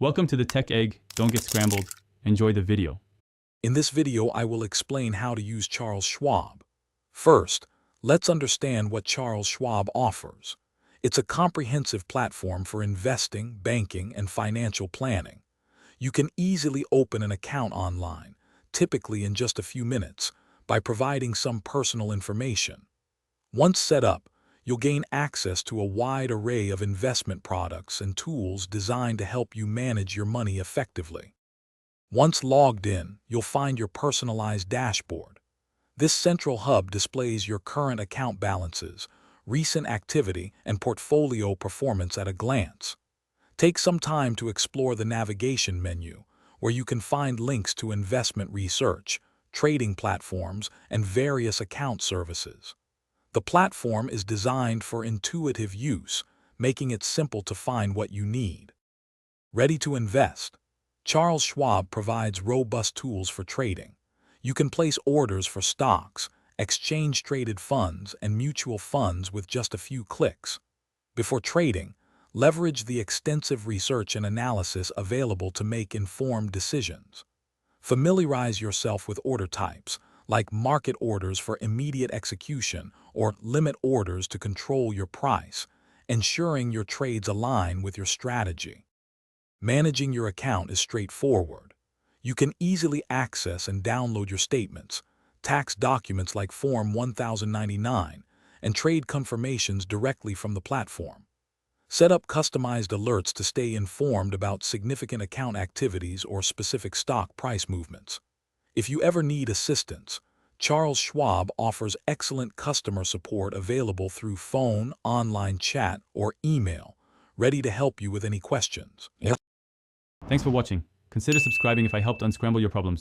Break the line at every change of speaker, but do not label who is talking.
Welcome to the Tech Egg. Don't get scrambled. Enjoy the video.
In this video, I will explain how to use Charles Schwab. First, let's understand what Charles Schwab offers. It's a comprehensive platform for investing, banking, and financial planning. You can easily open an account online, typically in just a few minutes, by providing some personal information. Once set up, you'll gain access to a wide array of investment products and tools designed to help you manage your money effectively. Once logged in, you'll find your personalized dashboard. This central hub displays your current account balances, recent activity, and portfolio performance at a glance. Take some time to explore the navigation menu, where you can find links to investment research, trading platforms, and various account services. The platform is designed for intuitive use, making it simple to find what you need. Ready to invest? Charles Schwab provides robust tools for trading. You can place orders for stocks, exchange-traded funds, and mutual funds with just a few clicks. Before trading, leverage the extensive research and analysis available to make informed decisions. Familiarize yourself with order types, like market orders for immediate execution or limit orders to control your price, ensuring your trades align with your strategy. Managing your account is straightforward. You can easily access and download your statements, tax documents like Form 1099, and trade confirmations directly from the platform. Set up customized alerts to stay informed about significant account activities or specific stock price movements. If you ever need assistance, Charles Schwab offers excellent customer support available through phone, online chat, or email, ready to help you with any questions.
Thanks for watching. Consider subscribing if I helped unscramble your problems.